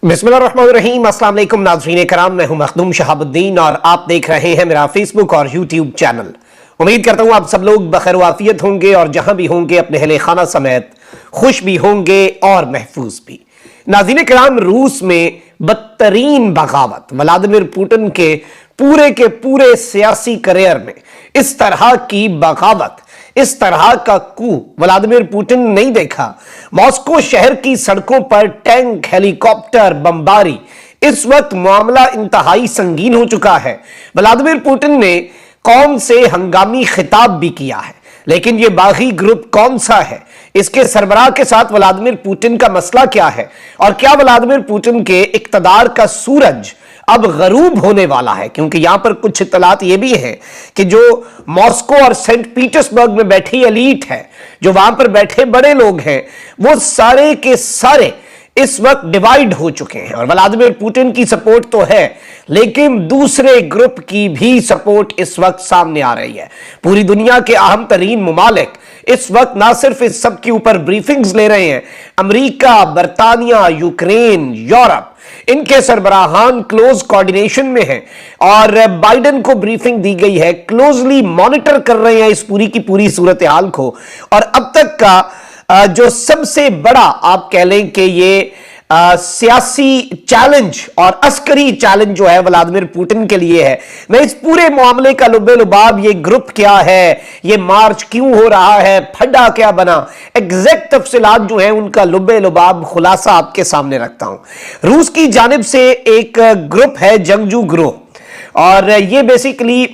बिस्मिल्लाहिर्रहमानिर्रहीम। अस्सलाम वालेकुम नाज़रीन कराम, मैं हूं मखदूम शहाबुद्दीन और आप देख रहे हैं मेरा फेसबुक और यूट्यूब चैनल। उम्मीद करता हूं आप सब लोग बखैर वाफियत होंगे और जहां भी होंगे अपने अहले खाना समेत खुश भी होंगे और महफूज भी। नाज़रीन कराम, रूस में बदतरीन बगावत व्लादिमीर पुतिन के पूरे सियासी करियर में इस तरह की बगावत, इस तरह का कू व्लादिमीर पुतिन नहीं देखा। मॉस्को शहर की सड़कों पर टैंक, हेलीकॉप्टर बमबारी। इस वक्त मामला इंतहाई संगीन हो चुका है। व्लादिमीर पुतिन ने कौम से हंगामी खिताब भी किया है, लेकिन यह बागी ग्रुप कौन सा है, इसके सरबराह के साथ व्लादिमीर पुतिन का मसला क्या है और क्या व्लादिमीर पुतिन के इक्तदार का सूरज अब गरूब होने वाला है? क्योंकि यहां पर कुछ इत्तलात ये भी है कि जो मॉस्को और सेंट पीटर्सबर्ग में बैठी एलीट है, जो वहां पर बैठे बड़े लोग हैं, वो सारे के सारे इस वक्त डिवाइड हो चुके हैं। और व्लादिमीर पुतिन की सपोर्ट तो है, लेकिन दूसरे ग्रुप की भी सपोर्ट इस वक्त सामने आ रही है। पूरी दुनिया के अहम तरीन मुमालिक इस वक्त ना सिर्फ इस सब के ऊपर ब्रीफिंग्स ले रहे हैं, अमेरिका, बरतानिया, यूक्रेन, यूरोप, इनके सरबराहान क्लोज कोऑर्डिनेशन में हैं और बाइडेन को ब्रीफिंग दी गई है, क्लोजली मॉनिटर कर रहे हैं इस पूरी की पूरी सूरत हाल को। और अब तक का जो सबसे बड़ा आप कह लें कि ये सियासी चैलेंज और अस्करी चैलेंज जो है व्लादिमीर पुतिन के लिए है। मैं इस पूरे मामले का लुब्बे लुबाब, ये ग्रुप क्या है, ये मार्च क्यों हो रहा है, फड्डा क्या बना, एग्जैक्ट तफसीलात जो है उनका लुब्बे लुबाब खुलासा आपके सामने रखता हूं। रूस की जानिब से एक ग्रुप है जंगजू गिरोह, और ये बेसिकली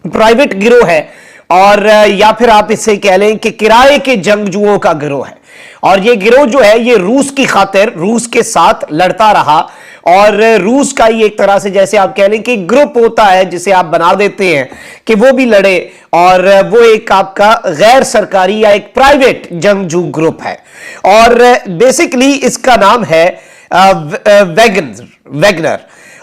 प्राइवेट गिरोह है, और या फिर आप इसे कह लें कि किराए के जंगजुओं का गिरोह है। और ये गिरोह जो है ये रूस की खातिर रूस के साथ लड़ता रहा, और रूस का ही एक तरह से जैसे आप कह लें कि ग्रुप होता है जिसे आप बना देते हैं कि वो भी लड़े, और वो एक आपका गैर सरकारी या एक प्राइवेट जंगजू ग्रुप है। और बेसिकली इसका नाम है वैगनर,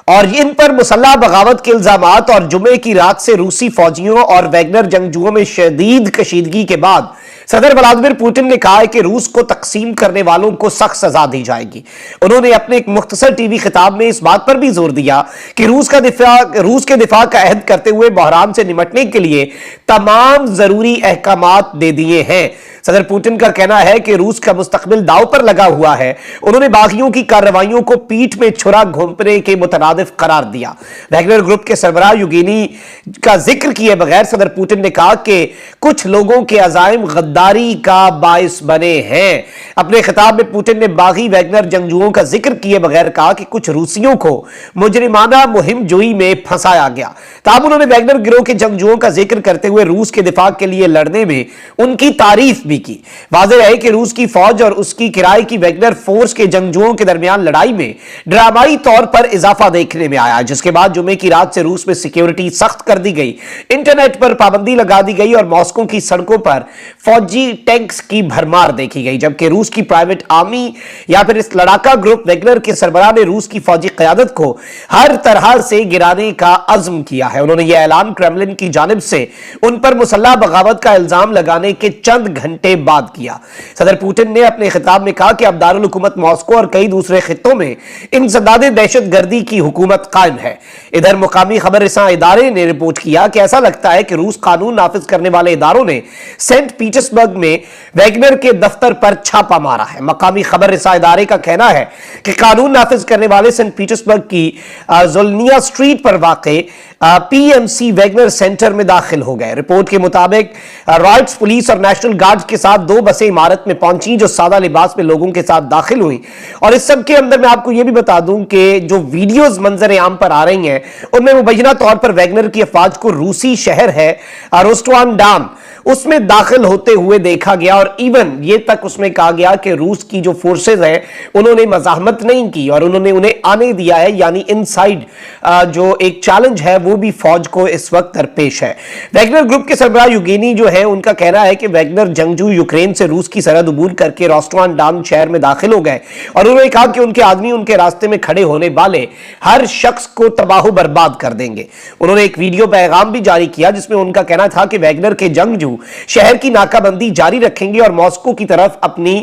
और इन पर मुसल्लह बगावत के इल्जामात और जुमे की रात से रूसी फौजियों और वैगनर जंगजुओं में शदीद कशीदगी के बाद सदर व्लादिमीर पुतिन ने कहा है कि रूस को तकसीम करने वालों को सख्त सजा दी जाएगी। उन्होंने अपने एक मुख्तसर टीवी खिताब में इस बात पर भी जोर दिया कि रूस के दिफा का अहद करते हुए बहरान से निमटने के लिए तमाम जरूरी अहकामात दे दिए हैं। सदर पुतिन का कहना है कि रूस का मुस्तकबिल दाव पर लगा हुआ है। उन्होंने बागियों की कार्रवाइयों को पीठ में छुरा घोंपने के मुतरादिफ करार दिया। वैगनर ग्रुप के सरबराह युगेनी का जिक्र किए बगैर सदर पुतिन ने कहा कि कुछ लोगों के अजाइम गद्दारी का बाइस बने हैं। अपने खिताब में पुतिन ने बागी वैगनर जंगजुओं का जिक्र किए बगैर कहा कि कुछ रूसियों को मुजरिमाना मुहिम जोई में फंसाया गया। तब उन्होंने वैगनर गिरोह के जंगजुओं का जिक्र करते हुए रूस के दिफा के लिए लड़ने में उनकी तारीफ भी की। वाज़ेह है कि रूस की फौज और उसकी किराए की वैगनर फोर्स के जंगजुओं के दरमियान लड़ाई में ड्रामाई तौर पर इजाफा देखने में आया, जिसके बाद जुमे की रात से रूस में सिक्योरिटी सख्त कर दी गई, इंटरनेट पर पाबंदी लगा दी गई और मॉस्को की सड़कों पर फौजी टैंक्स की भरमार देखी गई। जबकि रूस की प्राइवेट आर्मी या फिर इस लड़ाका ग्रुप वैगनर के सरबराह ने रूस की फौजी क़यादत को हर तरह से गिराने का अज़्म किया है। उन्होंने यह ऐलान क्रेमलिन की जानिब से उन पर मुसल्लह बगावत का इल्जाम लगाने के चंद घंटे बाद किया। सदर पुतिन ने अपने खिताब में कहा कि अब दारुल हुकूमत मॉस्को और कई दूसरे खित्तों में इंसदादे दहशतगर्दी की हुकूमत कायम है। इधर मुकामी खबर रसां इदारे ने रिपोर्ट किया कि ऐसा लगता है कि रूस कानून नाफिज करने वाले इदारों ने सेंट पीटर्सबर्ग में वैगनर के दफ्तर पर छापा मारा है। मकामी खबर रसां इदारे का कहना है कि कानून नाफिज करने वाले सेंट पीटर्सबर्ग की ज़ोल्निया स्ट्रीट पर वाक़े पीएमसी वैगनर सेंटर में दाखिल हो गए। रिपोर्ट के मुताबिक रॉयट्स पुलिस और नेशनल गार्ड के साथ दो बसें इमारत में पहुंची जो सादा लिबास में लोगों के साथ दाखिल हुई। और इस सब के अंदर मैं आपको यह भी बता दूं कि जो वीडियोस मंजर आम पर आ रही हैं उनमें मुबैना तौर पर वैगनर की अफवाज को रूसी शहर है रोस्टवान डाम उसमें दाखिल होते हुए देखा गया, और इवन ये तक उसमें कहा गया कि रूस की जो फोर्सेज हैं उन्होंने मज़ाहमत नहीं की और उन्होंने उन्हें आने दिया है। यानी इनसाइड जो एक चैलेंज है वो भी फौज को इस वक्त दरपेश है। वैगनर ग्रुप के सरबराह युगेनी जो है उनका कहना है कि वैगनर जंगजू यूक्रेन से रूस की सरहद अबूर करके रोस्टवान डाम शहर में दाखिल हो गए, और उन्होंने कहा कि उनके आदमी उनके रास्ते में खड़े होने वाले हर शख्स को तबाह बर्बाद कर देंगे। उन्होंने एक वीडियो पैगाम भी जारी किया जिसमें उनका कहना था कि वैगनर के जंगजू शहर की नाकाबंदी बंदी जारी रखेंगे और मॉस्को की तरफ अपनी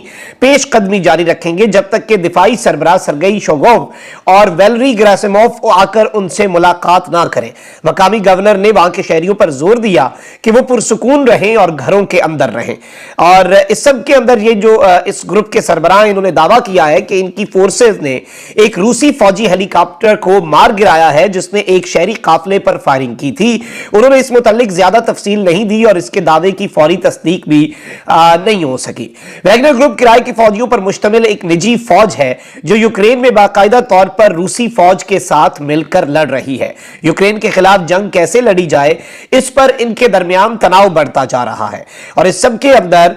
पेश कदमी जारी रखेंगे जब तक कि दिफाई सरबराह सरगई शोगोव और वैलेरी गेरासिमोव आकर उनसे मुलाकात ना करें। मकामी गवर्नर ने वहां के शहरियों पर जोर दिया कि वो पुरसुकून रहें और घरों के अंदर रहें। और इस सब के अंदर ये जो इस ग्रुप के सरबराह इन्होंने दावा किया है कि इनकी फोर्सेज ने एक रूसी फौजी हेलीकॉप्टर को मार गिराया है जिसने एक शहरी काफिले पर फायरिंग की थी। उन्होंने इस मुतालिक ज्यादा तफसील नहीं दी और इसके दावे की फौरी तस्दीक भी नहीं हो सकी। वैगनर ग्रुप किराए की फौजियों पर मुश्तमिल एक निजी फौज है जो यूक्रेन में बाकायदा तौर पर रूसी फौज के साथ मिलकर लड़ रही है। यूक्रेन के खिलाफ जंग कैसे लड़ी जाए इस पर इनके दरमियान तनाव बढ़ता जा रहा है। और इस सब के अंदर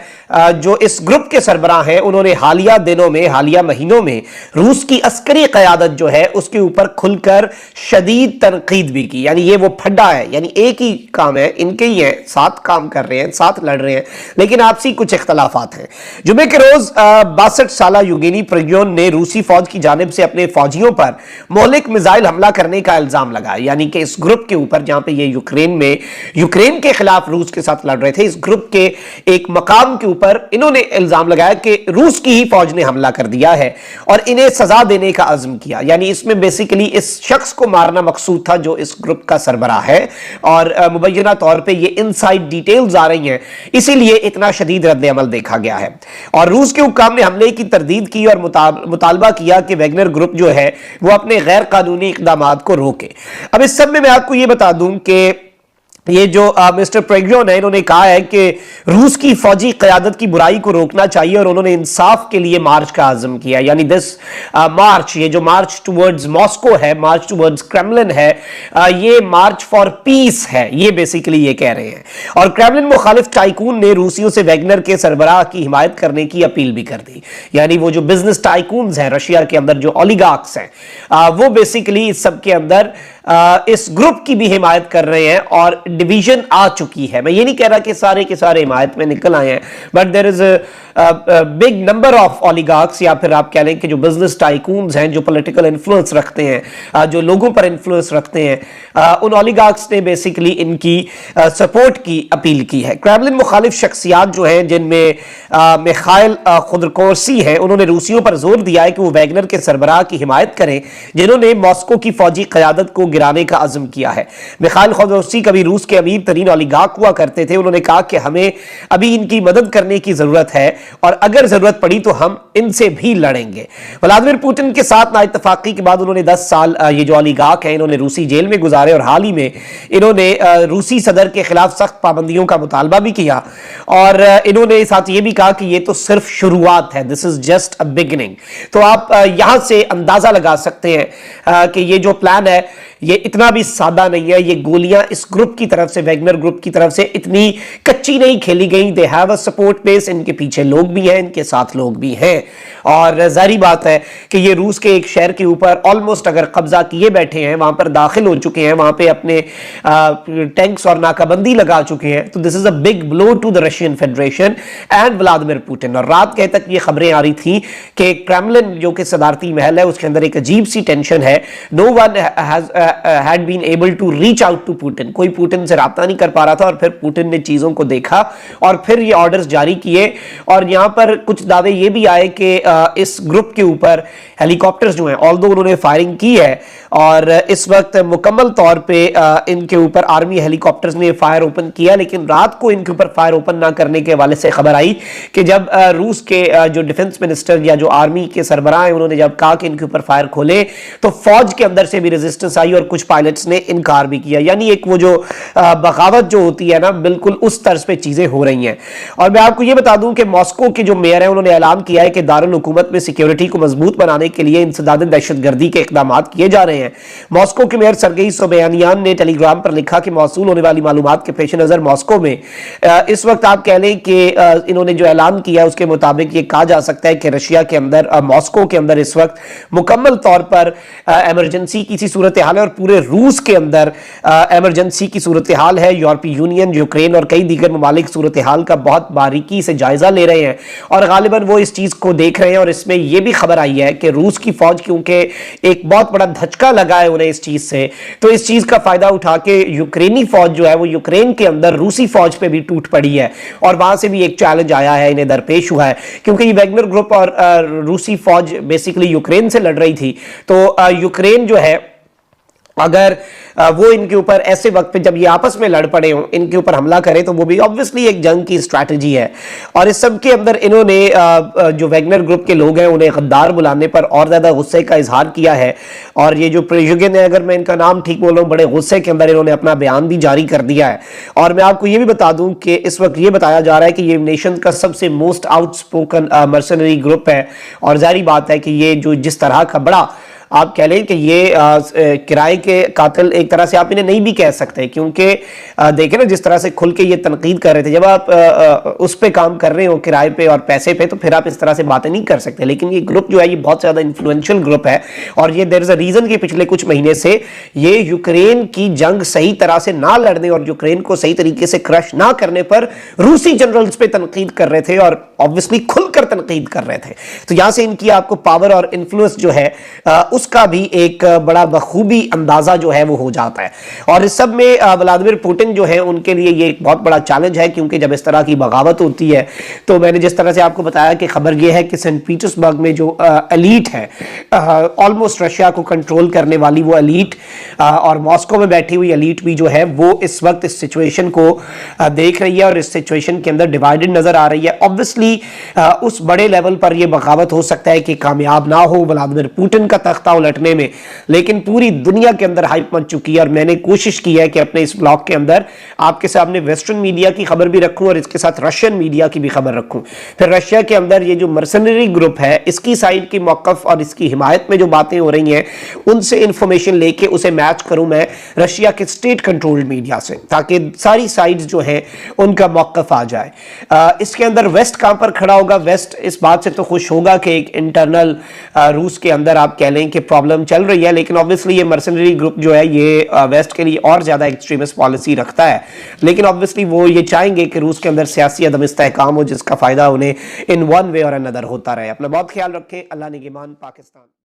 जो इस ग्रुप के सरबराह हैं उन्होंने हालिया दिनों में, हालिया महीनों में रूस की अस्करी क़यादत जो है उसके ऊपर खुलकर शदीद तनकीद भी की। यानी ये वो फड्डा है, यानी एक ही काम है, इनके ही है, साथ काम कर रहे हैं, साथ लड़ रहे हैं, लेकिन आपसी कुछ इख्तलाफात हैं। जुमे के रोज 62 साला यूगेनी प्रिगोजिन ने रूसी फौज की जानिब से अपने फौजियों पर मोहलिक मिसाइल हमला करने का इल्जाम लगाया। यानी कि इस ग्रुप के ऊपर, जहां पे ये यूक्रेन में यूक्रेन के खिलाफ रूस के साथ लड़ रहे थे, इस ग्रुप के एक मकाम के ऊपर इन्होंने इल्जाम लगाया कि रूस की ही फौज ने हमला कर दिया है और इन्हें सजा देने का अज़्म किया। यानी इसमें बेसिकली इस शख्स को मारना मकसूद था जो इस ग्रुप का सरबराह है और मुबैना तौर पे ये इनसाइड डिटेल्स आ रही हैं, इसीलिए इतना शदीद रद्द अमल देखा गया है। और रूस के हुक्काम ने हमले की तरदीद की और मुतालबा किया कि वैगनर ग्रुप जो है वो अपने गैर कानूनी इक़दामात को रोके। अब इस सब में मैं आपको ये बता दूं कि ये जो मिस्टर प्रिगोजिन है, इन्होंने कहा है कि रूस की फौजी क़यादत की बुराई को रोकना चाहिए और उन्होंने इंसाफ के लिए मार्च का आज़म किया। यानी दिस मार्च, ये जो मार्च टुवर्ड्स मॉस्को है, मार्च टुवर्ड्स क्रेमलिन है, ये मार्च फॉर पीस है, ये बेसिकली ये कह रहे हैं। और क्रेमलिन मुखालिफ टाइकून ने रूसियों से वैगनर के सरबराह की हिमायत करने की अपील भी कर दी। यानी वो जो बिजनेस टाइकून्स हैं रशिया के अंदर, जो ओलिगार्क्स हैं, वो बेसिकली इस सब के अंदर इस ग्रुप की भी हिमायत कर रहे हैं और डिवीजन आ चुकी है। मैं ये नहीं कह रहा कि सारे के सारे हिमायत में निकल आए हैं, but there is big number of oligarchs, या फिर आप कह लें कि जो बिजनेस टाइकून्स हैं, जो पॉलिटिकल इन्फ्लुएंस रखते हैं, जो लोगों पर इन्फ्लुएंस रखते हैं, उन ओलिगार्क्स ने बेसिकली इनकी सपोर्ट की अपील की है। क्रेमलिन मुखालिफ शख्सियात जो हैं, जिनमें मिखाइल खुदरकोर्सी हैं, उन्होंने रूसियों पर जोर दिया है कि वो वैगनर के सरबराह की हिमायत करें जिन्होंने मॉस्को की फौजी क़यादत को गिराने का अज़्म किया है। मिखाइल खुदरकोर्सी कभी रूस के अमीर तरीन ओलिगार्क हुआ करते थे। उन्होंने कहा कि हमें अभी इनकी मदद करने की जरूरत है और अगर जरूरत पड़ी तो हम इनसे भी लड़ेंगे। व्लादिमीर पुतिन के साथ नाइतफाकी के बाद उन्होंने 10 साल ये जो ओलिगार्क हैं इन्होंने रूसी जेल में गुजारे और हाल ही में इन्होंने रूसी सदर के खिलाफ सख्त पाबंदियों का मुतालबा भी किया और इन्होंने साथ ये भी कहा कि ये तो सिर्फ शुरुआत है, this is just a beginning. तो आप यहां से अंदाजा लगा सकते हैं कि ये जो प्लान है ये इतना भी सादा नहीं है। ये गोलियां इस ग्रुप की तरफ से, वैगनर ग्रुप की तरफ से इतनी कच्ची नहीं खेली गई। They have a support base, इनके पीछे लोग भी हैं, इनके साथ लोग भी हैं और जाहिर बात है कि ये रूस के एक शहर के ऊपर ऑलमोस्ट अगर कब्जा किए बैठे हैं, वहां पर दाखिल हो चुके हैं, वहां पे अपने टैंक्स और नाकाबंदी लगा चुके हैं। तो this is a big blow to the Russian federation and Vladimir Putin. और रात कहे तक ये खबरें आ रही थी कि क्रेमलिन जो कि सदारती महल है उसके अंदर एक अजीब सी टेंशन है। No one had been able to reach out to Putin, कोई पुतिन से राब्ता नहीं कर पा रहा था और फिर पुतिन ने चीजों को देखा और फिर ये ऑर्डर्स जारी किए। और यहां पर कुछ दावे ये भी आए कि इस ग्रुप के ऊपर हेलीकॉप्टर्स जो हैं, ऑल्दो उन्होंने फायरिंग की है और इस वक्त मुकम्मल तौर पे इनके ऊपर आर्मी हेलीकॉप्टर्स ने फायर ओपन किया, लेकिन रात को इनके ऊपर फायर ओपन ना करने के हवाले से खबर आई कि जब रूस के जो डिफेंस मिनिस्टर या जो आर्मी के सरबराह हैं उन्होंने जब कहा कि इनके ऊपर फायर खोले तो फौज के अंदर से भी रेजिस्टेंस आई और कुछ पायलट्स ने इनकार भी किया। यानी एक वो जो बगावत जो होती है ना, बिल्कुल उस तर्ज पे चीजें हो रही हैं। और मैं आपको ये बता दूं कि मॉस्को के जो मेयर हैं उन्होंने ऐलान किया है कि दारुल हुकूमत में सिक्योरिटी को मजबूत बनाने के लिए इंसदाद दहशतगर्दी के इकदाम किए जा रहे हैं। मॉस्को के मेयर सरगेई सोबयानियान ने टेलीग्राम पर लिखा कि मौसूल होने वाली मालूमात के पेश नजर मॉस्को में इस वक्त आप कह लें कि इन्होंने जो ऐलान किया है उसके मुताबिक ये कहा जा सकता है कि रशिया के अंदर, मॉस्को के अंदर इस वक्त मुकम्मल तौर पर इमरजेंसी की सी सूरत हाल है। और पूरे रूस के अंदर एमरजेंसी की सूरत हाल है। यूरोपीय यूनियन, यूक्रेन और कई दीगर ममालिक सूरत हाल का बहुत बारीकी से जायजा ले रहे हैं और गालिबन वो इस चीज को देख रहे हैं। और इसमें यह भी खबर आई है कि रूस की फौज, क्योंकि एक बहुत बड़ा धचका लगा है उन्हें इस चीज से, तो इस चीज का फायदा उठा के यूक्रेनी फौज जो है वो यूक्रेन के अंदर रूसी फौज पे भी टूट पड़ी है और वहां से भी एक चैलेंज आया है, इन्हें दरपेश हुआ है, क्योंकि ये वैगनर ग्रुप और रूसी फौज बेसिकली यूक्रेन से लड़ रही थी। तो यूक्रेन जो है, अगर वो इनके ऊपर ऐसे वक्त पे जब ये आपस में लड़ पड़े हों, इनके ऊपर हमला करे, तो वो भी ऑब्वियसली एक जंग की स्ट्रैटेजी है। और इस सब के अंदर इन्होंने जो वैगनर ग्रुप के लोग हैं उन्हें गद्दार बुलाने पर और ज्यादा गुस्से का इजहार किया है। और ये जो प्रिगोजिन है, अगर मैं इनका नाम ठीक बोल रहा हूं, बड़े गुस्से के अंदर इन्होंने अपना बयान भी जारी कर दिया है। और मैं आपको ये भी बता दूं कि इस वक्त ये बताया जा रहा है कि ये नेशन का सबसे मोस्ट आउटस्पोकन मर्सनरी ग्रुप है। और जारी बात है कि ये जो जिस तरह का बड़ा, आप कह लें कि ये किराए के कातिल एक तरह से आप इन्हें नहीं भी कह सकते, क्योंकि देखें ना जिस तरह से खुल के ये तनकीद कर रहे थे। जब आप उस पे काम कर रहे हो किराए पे और पैसे पे, तो फिर आप इस तरह से बातें नहीं कर सकते। लेकिन ये ग्रुप जो है ये बहुत ज़्यादा इन्फ्लुएंशियल ग्रुप है और ये देयर इज अ रीज़न कि पिछले कुछ महीने से ये यूक्रेन की जंग सही तरह से ना लड़ने और यूक्रेन को सही तरीके से क्रश ना करने पर रूसी जनरल्स पे तनकीद कर रहे थे और ऑब्वियसली खुलकर तनकीद कर रहे थे। तो यहाँ से इनकी आपको पावर और इन्फ्लुएंस जो है उसका भी एक बड़ा बखूबी अंदाजा जो है वो हो जाता है। और इस सब में व्लादिमीर पुतिन जो है उनके लिए ये एक बहुत बड़ा चैलेंज है, क्योंकि जब इस तरह की बगावत होती है, तो मैंने जिस तरह से आपको बताया कि खबर ये है कि सेंट पीटर्सबर्ग में जो एलीट है, ऑलमोस्ट रशिया को कंट्रोल करने वाली वो एलीट और मॉस्को में बैठी हुई एलीट भी जो है वो इस वक्त इस सिचुएशन को देख रही है और इस सिचुएशन के अंदर डिवाइडेड नजर आ रही है। ऑब्वियसली उस बड़े लेवल पर यह बगावत हो सकता है कि कामयाब ना हो व्लादिमीर पुतिन का तख्ता उलटने में, लेकिन पूरी दुनिया के अंदर हाइप मच चुकी है। और मैंने कोशिश की है कि अपने इस ब्लॉग के अंदर आपके सामने वेस्टर्न मीडिया की खबर भी रखूं और इसके साथ रशियन मीडिया की भी खबर रखूं। फिर रशिया के अंदर ये जो मर्सनरी ग्रुप है इसकी साइड की मौकफ और इसकी हिमायत में जो बातें हो रही हैं उनसे इंफॉर्मेशन लेके उसे मैच करूं मैं रशिया के स्टेट कंट्रोल्ड मीडिया से, ताकि सारी साइड्स जो है उनका मौकफ आ जाए। इसके अंदर वेस्ट कहां पर खड़ा होगा? वेस्ट इस बात से तो खुश होगा कि एक इंटरनल रूस के अंदर आप कह लें कि प्रॉब्लम चल रही है, लेकिन ऑब्वियसली ये मर्सनरी ग्रुप जो है ये वेस्ट के लिए और ज्यादा एक्सट्रीमिस्ट पॉलिसी रखता है। लेकिन ऑब्वियसली वो ये चाहेंगे कि रूस के अंदर सियासी अदम इस्तेहकाम हो, जिसका फायदा उन्हें इन वन वे और अनदर होता रहे। अपना बहुत ख्याल रखें। अल्लाह निगहबान। पाकिस्तान।